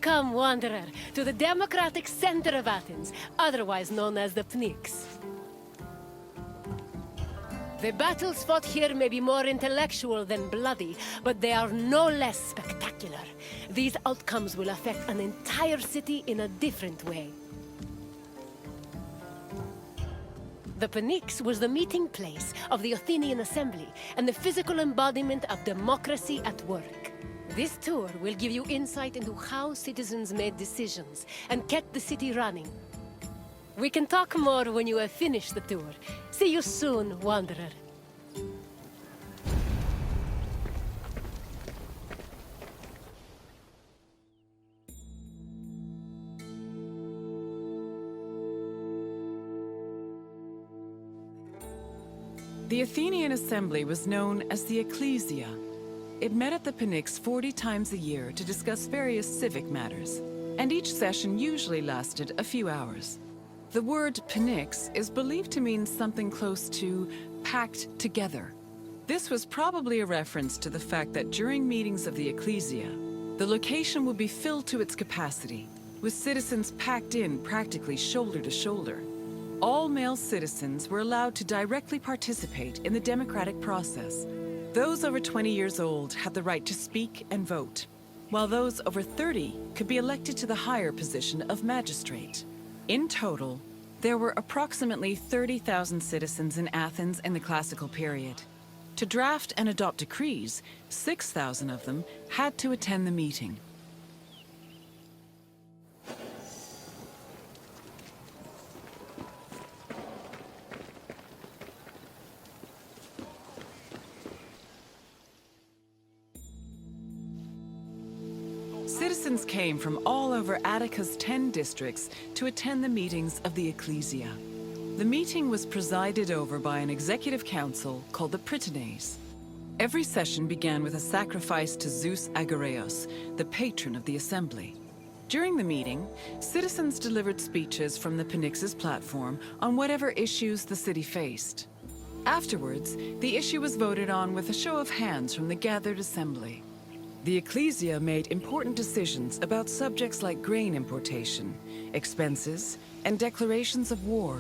Welcome, wanderer, to the democratic center of Athens, otherwise known as the Pnyx. The battles fought here may be more intellectual than bloody, but they are no less spectacular. These outcomes will affect an entire city in a different way. The Pnyx was the meeting place of the Athenian assembly and the physical embodiment of democracy at work. This tour will give you insight into how citizens made decisions and kept the city running. We can talk more when you have finished the tour. See you soon, wanderer. The Athenian assembly was known as the Ecclesia. It met at the Pnyx 40 times a year to discuss various civic matters, and each session usually lasted a few hours. The word Pnyx is believed to mean something close to packed together. This was probably a reference to the fact that during meetings of the Ecclesia, the location would be filled to its capacity, with citizens packed in practically shoulder to shoulder. All male citizens were allowed to directly participate in the democratic process. Those over 20 years old had the right to speak and vote, while those over 30 could be elected to the higher position of magistrate. In total, there were approximately 30,000 citizens in Athens in the classical period. To draft and adopt decrees, 6,000 of them had to attend the meeting. Citizens came from all over Attica's 10 districts to attend the meetings of the Ecclesia. The meeting was presided over by an executive council called the Pnyx. Every session began with a sacrifice to Zeus Agoreos, the patron of the assembly. During the meeting, citizens delivered speeches from the Pnyx's platform on whatever issues the city faced. Afterwards, the issue was voted on with a show of hands from the gathered assembly. The Ecclesia made important decisions about subjects like grain importation, expenses, and declarations of war.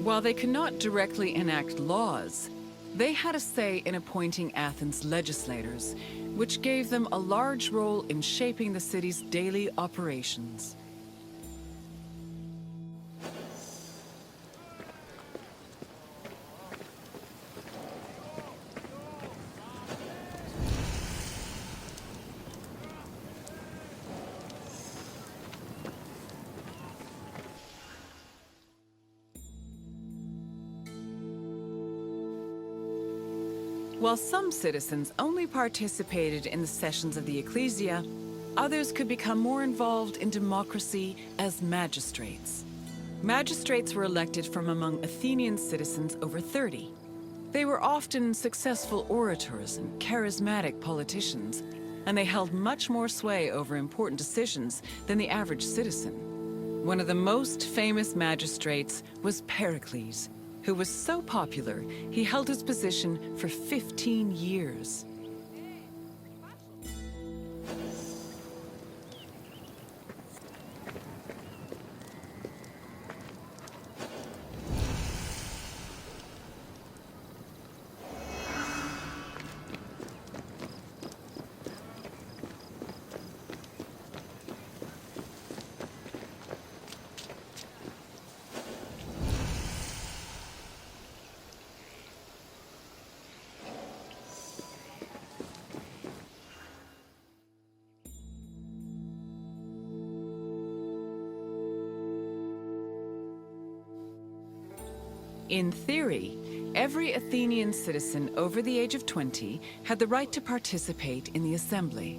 While they could not directly enact laws, they had a say in appointing Athens' legislators, which gave them a large role in shaping the city's daily operations. While some citizens only participated in the sessions of the Ecclesia, others could become more involved in democracy as magistrates. Magistrates were elected from among Athenian citizens over 30. They were often successful orators and charismatic politicians, and they held much more sway over important decisions than the average citizen. One of the most famous magistrates was Pericles, who was so popular, he held his position for 15 years. In theory, every Athenian citizen over the age of 20 had the right to participate in the assembly.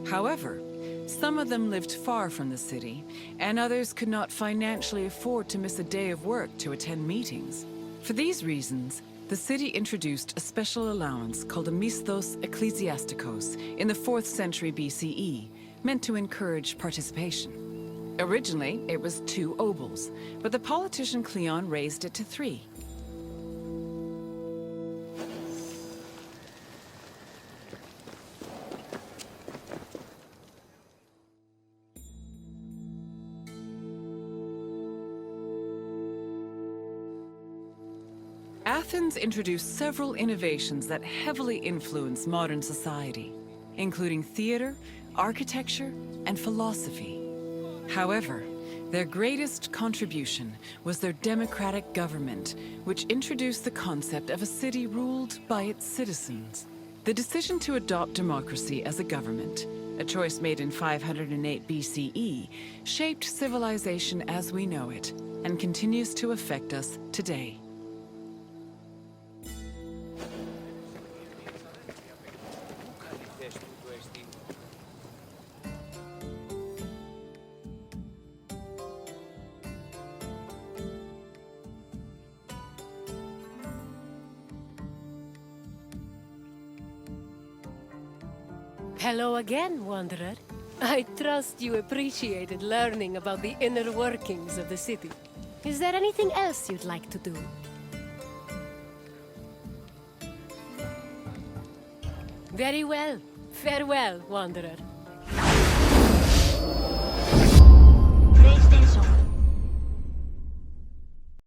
However, some of them lived far from the city, and others could not financially afford to miss a day of work to attend meetings. For these reasons, the city introduced a special allowance called a misthos ecclesiastikos in the 4th century BCE, meant to encourage participation. Originally, it was 2 obols, but the politician Cleon raised it to 3. Athens introduced several innovations that heavily influenced modern society, including theater, architecture, and philosophy. However, their greatest contribution was their democratic government, which introduced the concept of a city ruled by its citizens. The decision to adopt democracy as a government, a choice made in 508 BCE, shaped civilization as we know it, and continues to affect us today. Hello again, Wanderer. I trust you appreciated learning about the inner workings of the city. Is there anything else you'd like to do? Very well. Farewell, Wanderer.